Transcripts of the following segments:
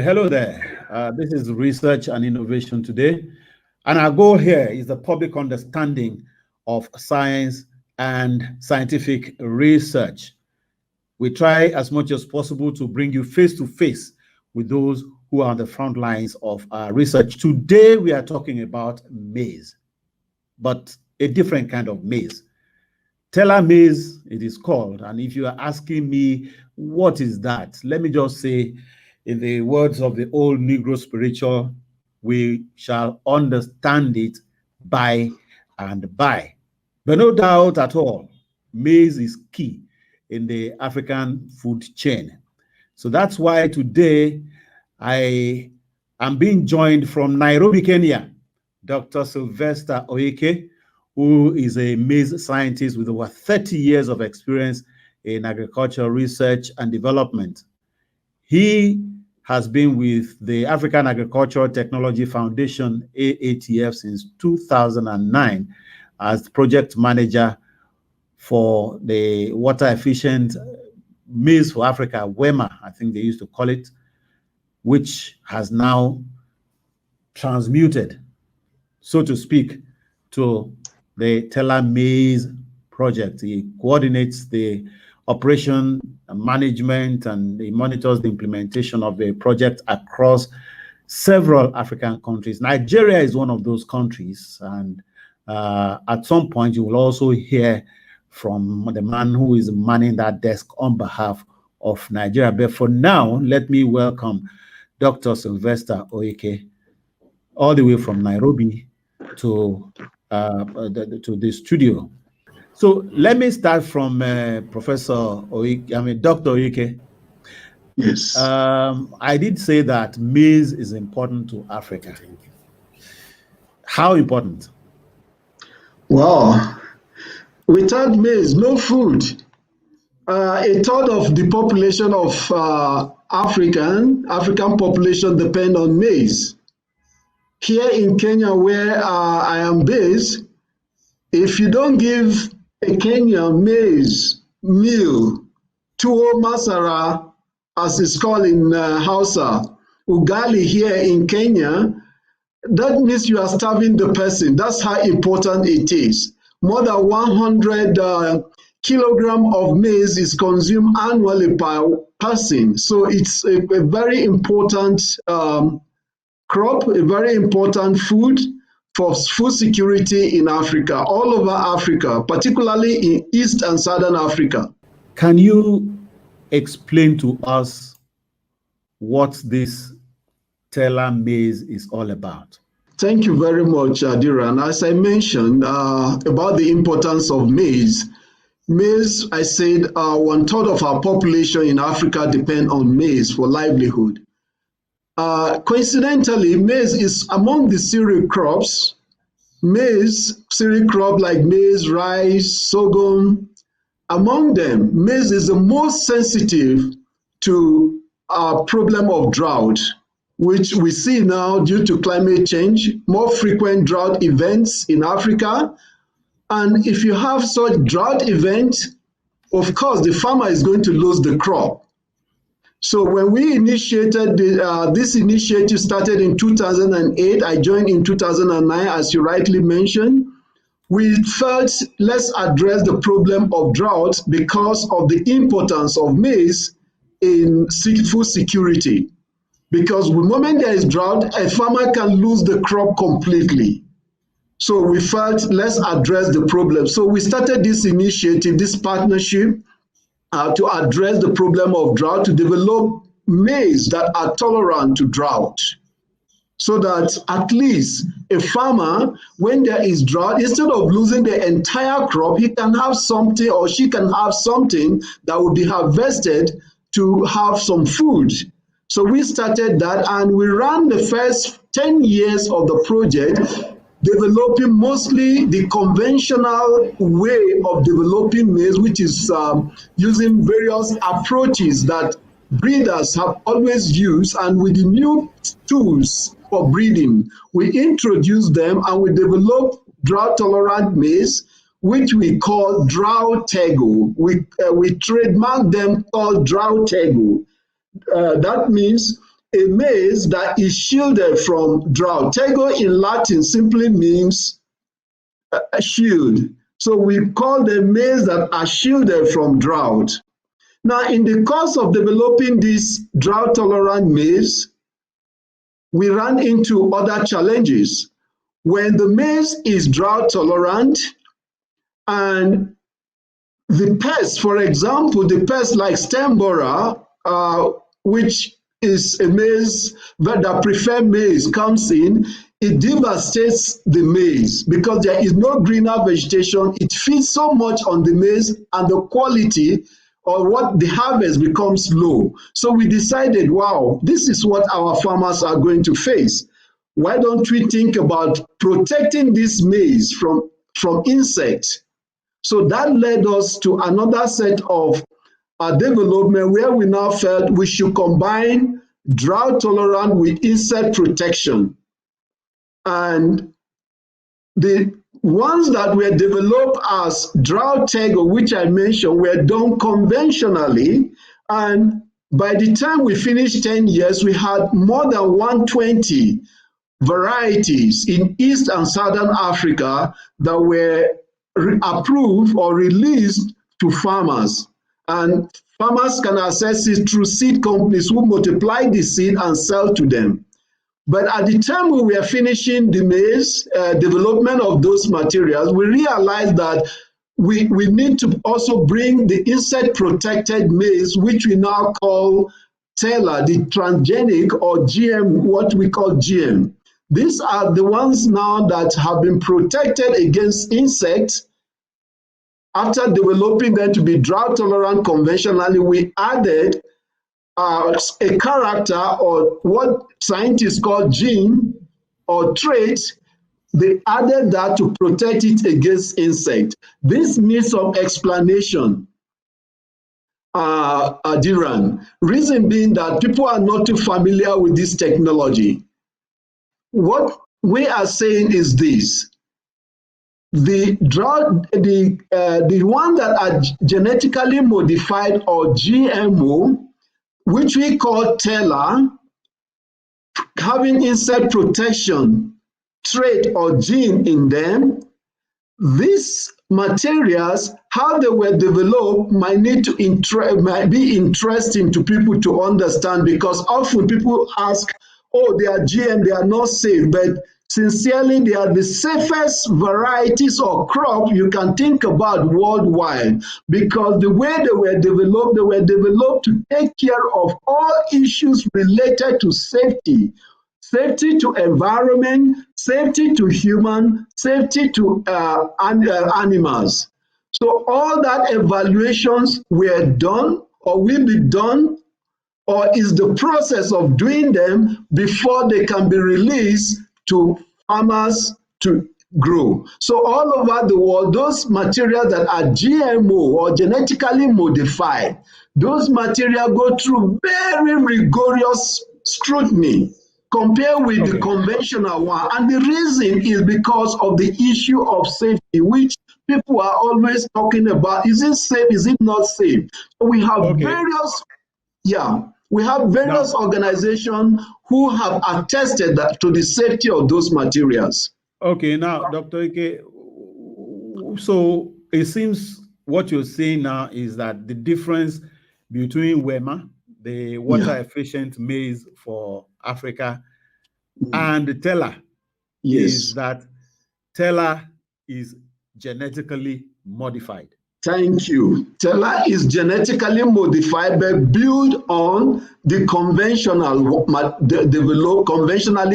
Hello there. This is Research and Innovation Today. And our goal here is the public understanding of science and scientific research. We try as much as possible to bring you face to face with those who are on the front lines of research. Today, we are talking about maize, but a different kind of maize. TELA maize, it is called. And if you are asking me, what is that? Let me just say, in the words of the old Negro spiritual, we shall understand it by and by. But no doubt at all, maize is key in the African food chain. So that's why today I am being joined from Nairobi, Kenya, Dr. Sylvester Oyeke, who is a maize scientist with over 30 years of experience in agricultural research and development. He has been with the African Agricultural Technology Foundation, AATF, since 2009 as project manager for the water efficient maize for Africa, WEMA, I think they used to call it, which has now transmuted, so to speak, to the TELA maize project. He coordinates the operation and management, and he monitors the implementation of the project across several African countries. Nigeria is one of those countries, and at some point you will also hear from the man who is manning that desk on behalf of Nigeria. But for now, let me welcome Dr. Sylvester Oyeke, all the way from Nairobi to the studio. So let me start from Professor Oyeke, Dr. Oyeke. Yes. I did say that maize is important to Africa. How important? Well, without maize, no food. A third of the population of African population depend on maize. Here in Kenya, where I am based, if you don't give a Kenyan maize meal, tuwo masara, as it's called in Hausa, ugali here in Kenya, that means you are starving the person. That's how important it is. More than 100 kilogram of maize is consumed annually per person. So it's a very important crop, a very important food for food security in Africa, all over Africa, particularly in East and Southern Africa. Can you explain to us what this TELA maize is all about? Thank you very much, Diran. As I mentioned about the importance of maize, I said 1/3 of our population in Africa depend on maize for livelihood. Coincidentally, maize is among the cereal crops. Cereal crop like maize, rice, sorghum. Among them, maize is the most sensitive to a problem of drought, which we see now due to climate change, more frequent drought events in Africa. And if you have such drought event, of course, the farmer is going to lose the crop. So when we initiated, this initiative started in 2008, I joined in 2009, as you rightly mentioned. We felt let's address the problem of drought because of the importance of maize in food security. Because the moment there is drought, a farmer can lose the crop completely. So we felt let's address the problem. So we started this initiative, this partnership, to address the problem of drought, to develop maize that are tolerant to drought. So that at least a farmer, when there is drought, instead of losing the entire crop, he can have something, or she can have something that will be harvested to have some food. So we started that, and we ran the first 10 years of the project, developing mostly the conventional way of developing maize, which is using various approaches that breeders have always used, and with the new tools for breeding, we introduce them and we develop drought-tolerant maize, which we call Drought Tego. We trademark them called Drought Tego. That means a maize that is shielded from drought. Tego in Latin simply means a shield. So we call them maize that are shielded from drought. Now, in the course of developing this drought-tolerant maize, we ran into other challenges. When the maize is drought-tolerant and the pests, for example, the pests like stem borer, which is a maize that prefer maize, comes in, it devastates the maize because there is no greener vegetation. It feeds so much on the maize and the quality or what the harvest becomes low. So we decided, wow, this is what our farmers are going to face. Why don't we think about protecting this maize from insects? So that led us to another set of development where we now felt we should combine drought tolerant with insect protection. And the ones that were developed as drought tego, which I mentioned, were done conventionally. And by the time we finished 10 years, we had more than 120 varieties in East and Southern Africa that were approved or released to farmers. And farmers can access it through seed companies who multiply the seed and sell to them. But at the time we were finishing the maize development of those materials, we realized that we need to also bring the insect protected maize, which we now call TELA, the transgenic or GM, what we call GM. These are the ones now that have been protected against insects. After developing them to be drought tolerant conventionally, we added a character or what scientists call gene or trait. They added that to protect it against insect. This needs some explanation, Diran. Reason being that people are not too familiar with this technology. What we are saying is this: the one that are genetically modified or GMO, which we call TELA, having insect protection trait or gene in them, these materials, how they were developed, might be interesting to people to understand, because often people ask, oh, they are GM, they are not safe, but sincerely, they are the safest varieties or crop you can think about worldwide, because the way they were developed to take care of all issues related to safety. Safety to environment, safety to human, safety to animals. So all that evaluations were done or will be done or is the process of doing them before they can be released to farmers to grow. So all over the world, those materials that are GMO or genetically modified, those materials go through very rigorous scrutiny compared with the conventional one. And the reason is because of the issue of safety, which people are always talking about. Is it safe? Is it not safe? So we have various organizations who have attested that to the safety of those materials. Okay, now, Dr. Ike, so it seems what you're saying now is that the difference between WEMA, the water efficient maize for Africa, and the TELA is that TELA is genetically modified. Thank you. TELA is genetically modified but built on the conventionally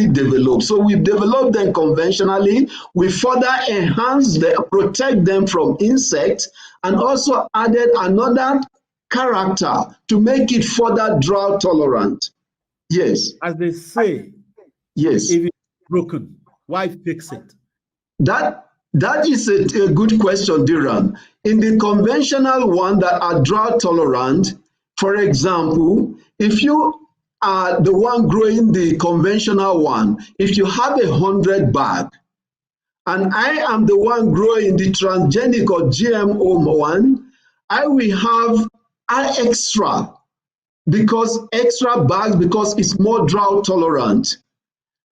developed. So we developed them conventionally. We further enhanced them, protect them from insects, and also added another character to make it further drought tolerant. Yes. As they say, yes. If it's broken, why fix it? That is a good question, Diran. In the conventional one that are drought tolerant, for example, if you are the one growing the conventional one, if you have 100 bag, and I am the one growing the transgenic or GMO one, I will have extra because extra bags because it's more drought tolerant.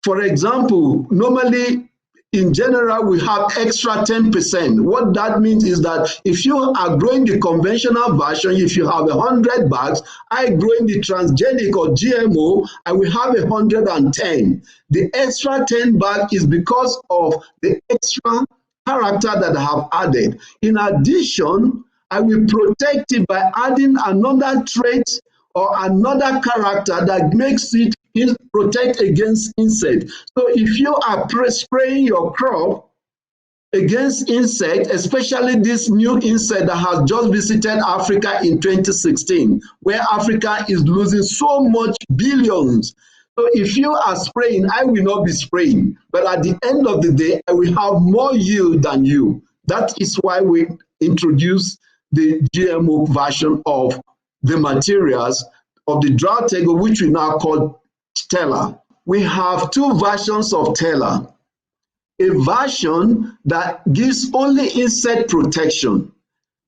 For example, normally in general, we have extra 10%. What that means is that if you are growing the conventional version, if you have 100 bags, I growing the transgenic or GMO, I will have 110. The extra 10 bag is because of the extra character that I have added. In addition, I will protect it by adding another trait or another character that makes it protect against insect. So if you are spraying your crop against insect, especially this new insect that has just visited Africa in 2016, where Africa is losing so much billions. So if you are spraying, I will not be spraying, but at the end of the day, I will have more yield than you. That is why we introduced the GMO version of the materials of the drought tego, which we now call TELA. We have two versions of TELA. A version that gives only insect protection.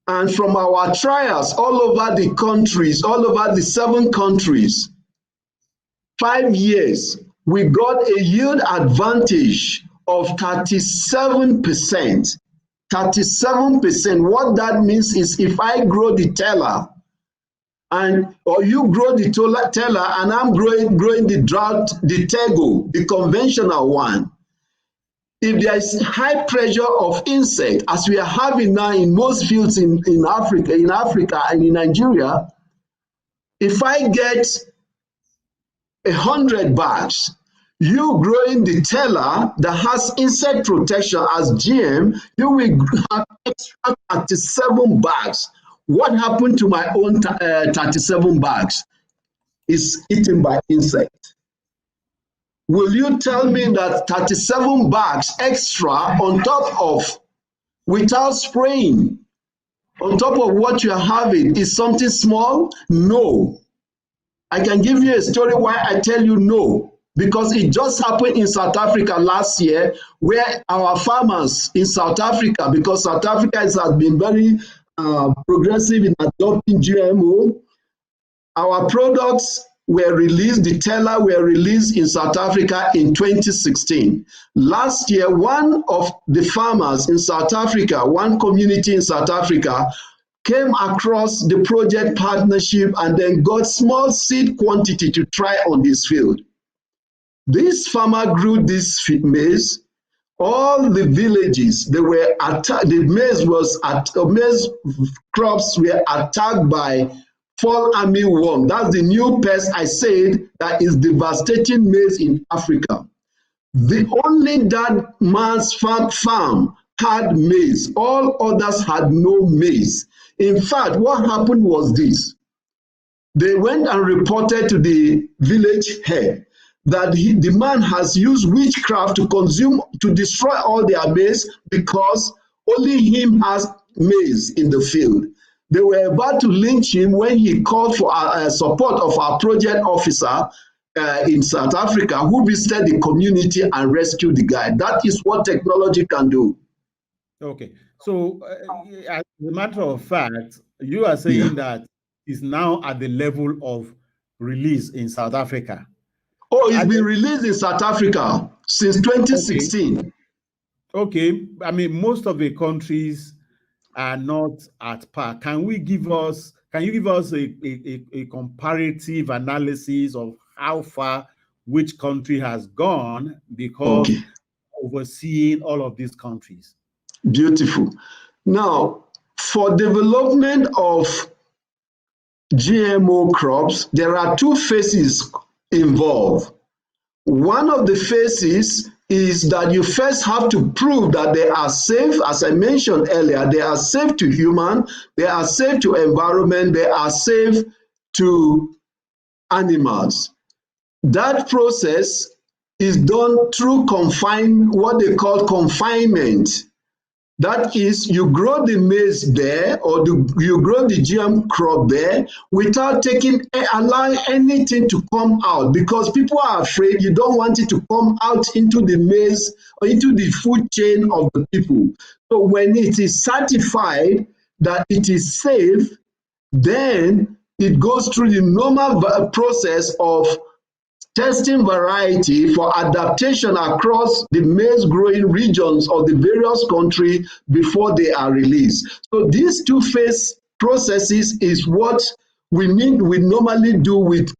And from our trials all over the countries, all over the 7 countries, 5 years, we got a yield advantage of 37%. 37%. What that means is if I grow the TELA, or you grow the TELA and I'm growing the drought, the tego, the conventional one. If there is high pressure of insect, as we are having now in most fields in Africa and in Nigeria, if I get 100 bags, you growing the TELA that has insect protection as GM, you will have extra 37 bags. What happened to my own 37 bags is eaten by insect. Will you tell me that 37 bags extra on top of, without spraying, on top of what you are having is something small? No. I can give you a story why I tell you no. Because it just happened in South Africa last year, where our farmers in South Africa, because South Africa has been very progressive in adopting GMO, our products were released, the TELA were released in South Africa in 2016. Last year, one of the farmers in South Africa, one community in South Africa, came across the project partnership and then got small seed quantity to try on his field. This farmer grew this maize. All the villages, they were attacked. The maize crops were attacked by fall armyworm. That's the new pest I said that is devastating maize in Africa. Only that man's farm had maize. All others had no maize. In fact, what happened was this. They went and reported to the village head that the man has used witchcraft to destroy all their maize because only him has maize in the field. They were about to lynch him when he called for support of our project officer in South Africa, who visited the community and rescued the guy. That is what technology can do. Okay. So, as a matter of fact, you are saying that it's now at the level of release in South Africa. Oh, it's been released in South Africa since 2016. Okay. I mean, most of the countries are not at par. Can you give us a comparative analysis of how far which country has gone because overseeing all of these countries? Beautiful. Now, for development of GMO crops, there are 2 phases involved. One of the phases is that you first have to prove that they are safe. As I mentioned earlier, they are safe to human, they are safe to environment, they are safe to animals. That process is done through what they call confinement. That is, you grow the maize there, or you grow the GM crop there without allowing anything to come out, because people are afraid. You don't want it to come out into the maize or into the food chain of the people. So when it is certified that it is safe, then it goes through the normal process of testing variety for adaptation across the maize growing regions of the various countries before they are released. So these two-phase processes is what we normally do with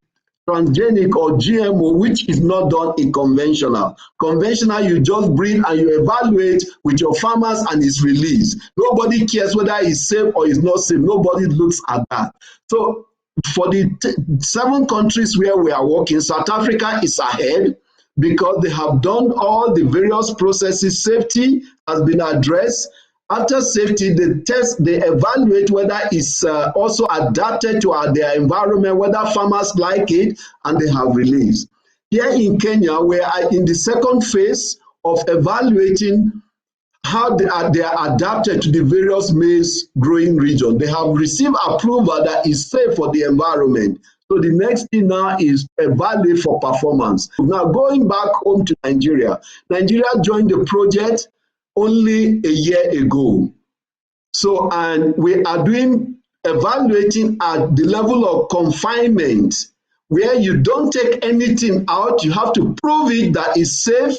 transgenic or GMO, which is not done in conventional. Conventional, you just breed and you evaluate with your farmers and it's released. Nobody cares whether it's safe or it's not safe. Nobody looks at that. So for the 7 countries where we are working, South Africa is ahead because they have done all the various processes. Safety has been addressed. After safety, they test, they evaluate whether it's also adapted to their environment, whether farmers like it, and they have released. Here in Kenya, we are in the second phase of evaluating how they are adapted to the various maize growing region. They have received approval that is safe for the environment. So the next thing now is evaluate for performance. Now going back home to Nigeria, Nigeria joined the project only a year ago. So, and we are doing evaluating at the level of confinement, where you don't take anything out, you have to prove it that it's safe,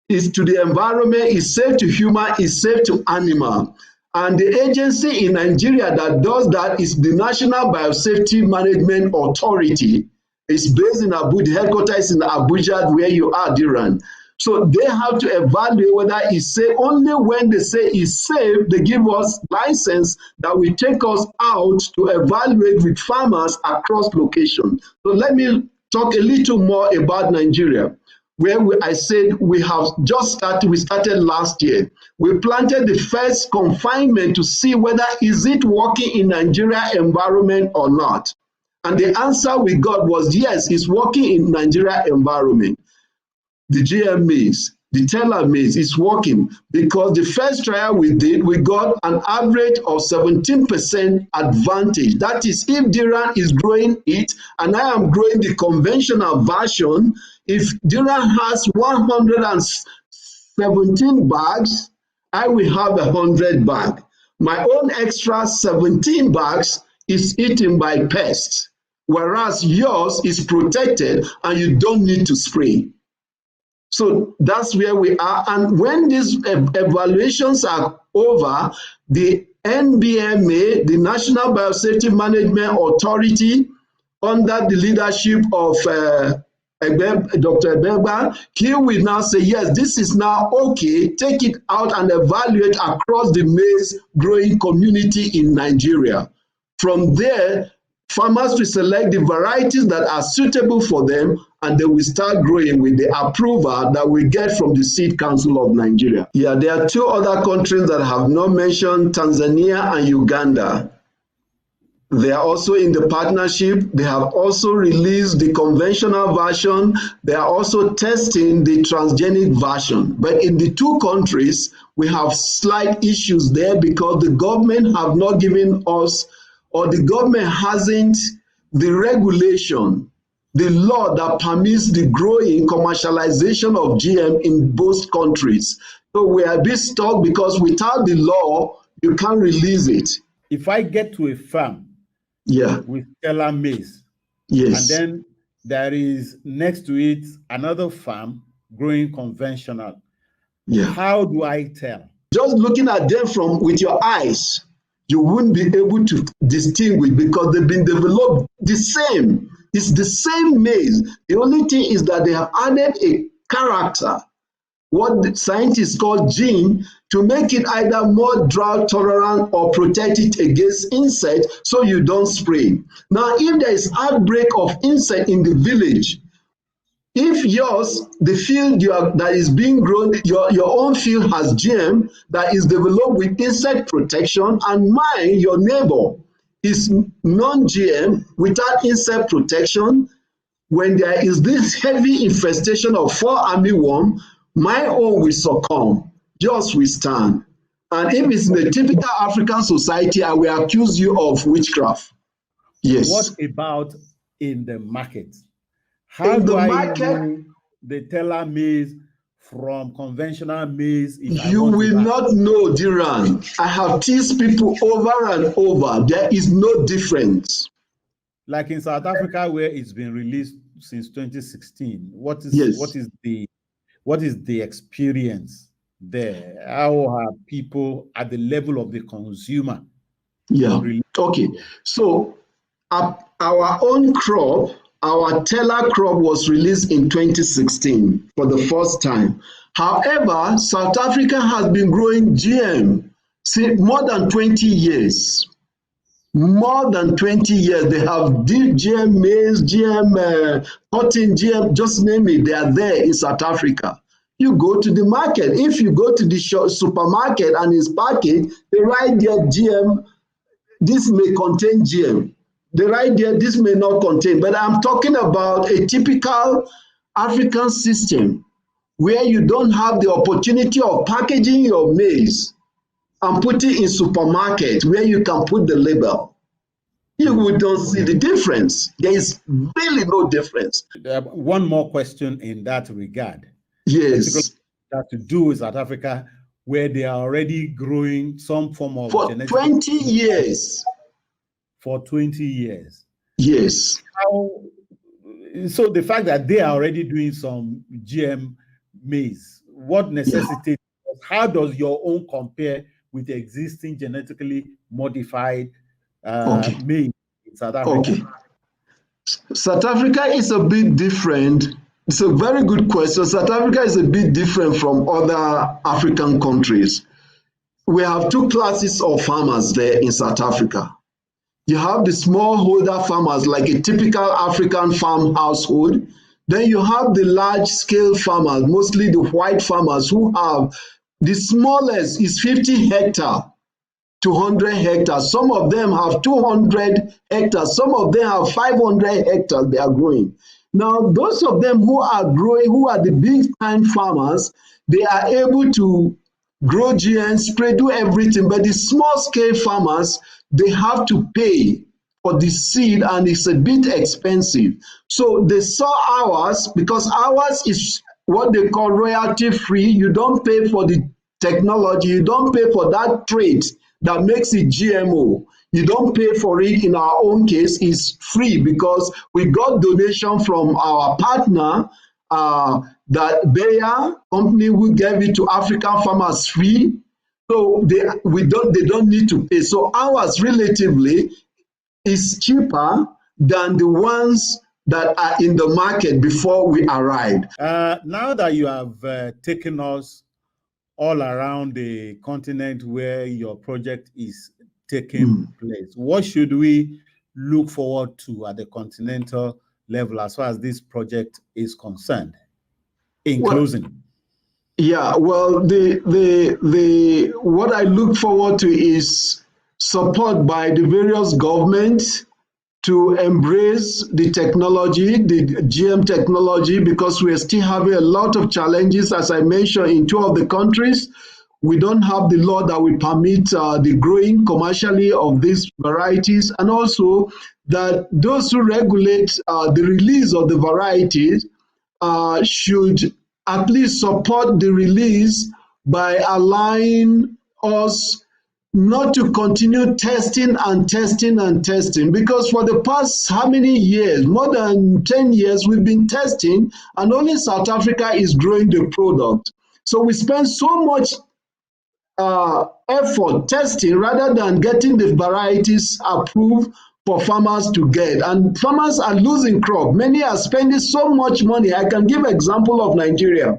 is to the environment, is safe to human, is safe to animal. And the agency in Nigeria that does that is the National Biosafety Management Authority. It's based in Abuja, the headquarters is in Abuja, where you are, Diran. So they have to evaluate whether it's safe. Only when they say it's safe, they give us license that will take us out to evaluate with farmers across locations. So let me talk a little more about Nigeria, where I said we have just started, we started last year. We planted the first confinement to see whether is it working in Nigeria environment or not. And the answer we got was yes, it's working in Nigeria environment. The GM maize, the TELA maize is working because the first trial we did, we got an average of 17% advantage. That is, if Diran is growing it and I am growing the conventional version, if Diran has 117 bags, I will have 100 bags. My own extra 17 bags is eaten by pests, whereas yours is protected and you don't need to spray. So that's where we are. And when these evaluations are over, the NBMA, the National Biosafety Management Authority, under the leadership of Dr. Ebeba, he will now say, yes, this is now okay, take it out and evaluate across the maize growing community in Nigeria. From there, farmers will select the varieties that are suitable for them, and they will start growing with the approval that we get from the Seed Council of Nigeria. Yeah, there are 2 other countries that I have not mentioned, Tanzania and Uganda. They are also in the partnership. They have also released the conventional version. They are also testing the transgenic version. But in the 2 countries, we have slight issues there because the government have not given us, or the government hasn't, the regulation, the law that permits the growing commercialization of GM in both countries. So we are a bit stuck because without the law, you can't release it. If I get to a farm with TELA maize, and then there is next to it another farm growing conventional, how do I tell? Just looking at them with your eyes, you wouldn't be able to distinguish because they've been developed the same. It's the same maize. The only thing is that they have added a character, what the scientists call gene, to make it either more drought tolerant or protect it against insects so you don't spray. Now, if there is outbreak of insect in the village, if yours, the field that is being grown, your own field has GM that is developed with insect protection, and mine, your neighbor, is non-GM without insect protection, when there is this heavy infestation of fall armyworm, my own will succumb, yours will stand. And if it's in a typical African society, I will accuse you of witchcraft. Yes. What about in the market? How do I know the TELA maize from conventional maize? You will not know, Diran. I have teased people over and over. There is no difference. like in South Africa, where it's been released since 2016, what Yes. is the experience there? How are people at the level of the consumer? Yeah. Really? Okay. So our own crop, our TELA crop was released in 2016 for the first time. However, South Africa has been growing GM since more than 20 years. More than 20 years. They have GM maize, GM cotton, GM, just name it. They are there in South Africa. You go to the market. If you go to the supermarket and it's packaged, they write there GM, this may contain GM. They write there, this may not contain. But I'm talking about a typical African system where you don't have the opportunity of packaging your maize and put it in supermarket where you can put the label. You don't see the difference. There is really no difference. One more question in that regard. Yes. That to do with South Africa, where they are already growing some form of For genetic 20 years. For 20 years. Yes. So the fact that they are already doing some GM maize, what necessitates, how does your own compare with the existing genetically modified maize in South Africa? Okay. South Africa is a bit different. It's a very good question. South Africa is a bit different from other African countries. We have two classes of farmers there in South Africa. You have the smallholder farmers, like a typical African farm household. Then you have the large-scale farmers, mostly the white farmers, who have the smallest is 50 hectares to 100 hectares. Some of them have 200 hectares. Some of them have 500 hectares they are growing. Now, those of them who are growing, who are the big-time farmers, they are able to grow GM, spray, do everything. But the small-scale farmers, they have to pay for the seed, and it's a bit expensive. So they saw ours, because ours is what they call royalty-free. You don't pay for the technology. You don't pay for that trait that makes it GMO. You don't pay for it. In our own case, it's free because we got donation from our partner, that Bayer company, who gave it to African farmers free. So they don't need to pay. So ours relatively is cheaper than the ones that are in the market before we arrived. Now that you have taken us all around the continent where your project is taking place, what should we look forward to at the continental level as far as this project is concerned? In closing. Yeah, well, the what I look forward to is support by the various governments to embrace the technology, the GM technology, because we are still having a lot of challenges. As I mentioned, in two of the countries, we don't have the law that will permit the growing commercially of these varieties, and also that those who regulate the release of the varieties should at least support the release by allowing us not to continue testing and testing and testing, because for the past how many years, more than 10 years, we've been testing, and only South Africa is growing the product. So we spend so much effort testing rather than getting the varieties approved for farmers to get, and farmers are losing crop. Many are spending so much money. I can give example of Nigeria.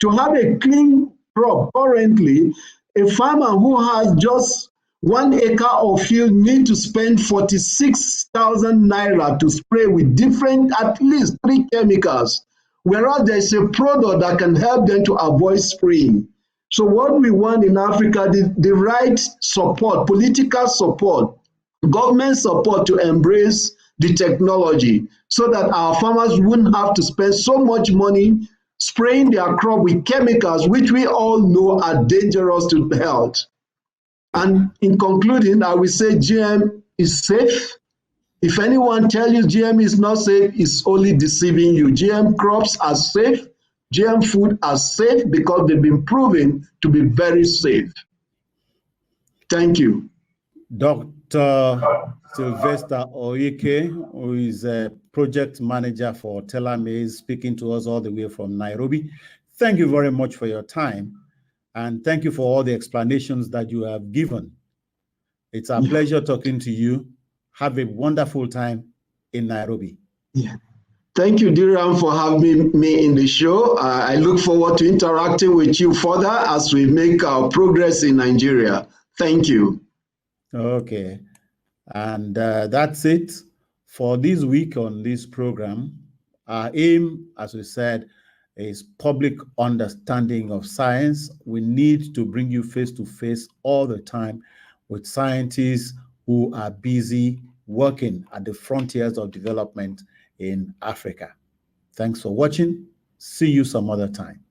To have a clean crop currently, a farmer who has just 1 acre of field need to spend 46,000 naira to spray with different, at least 3 chemicals, whereas there's a product that can help them to avoid spraying. So what we want in Africa, the right support, political support, government support to embrace the technology, so that our farmers wouldn't have to spend so much money spraying their crop with chemicals, which we all know are dangerous to health. And in concluding, I will say GM is safe. If anyone tells you GM is not safe, it's only deceiving you. GM crops are safe. GM food are safe because they've been proven to be very safe. Thank you. Dr. Sylvester Oike, who is a project manager for TELA Maize, speaking to us all the way from Nairobi. Thank you very much for your time, and thank you for all the explanations that you have given. It's a pleasure talking to you. Have a wonderful time in Nairobi. Yeah. Thank you, Diram, for having me in the show. I look forward to interacting with you further as we make our progress in Nigeria. Thank you. Okay. And that's it for this week on this program. Our aim, as we said, is public understanding of science. We need to bring you face to face all the time with scientists who are busy working at the frontiers of development in Africa. Thanks for watching. See you some other time.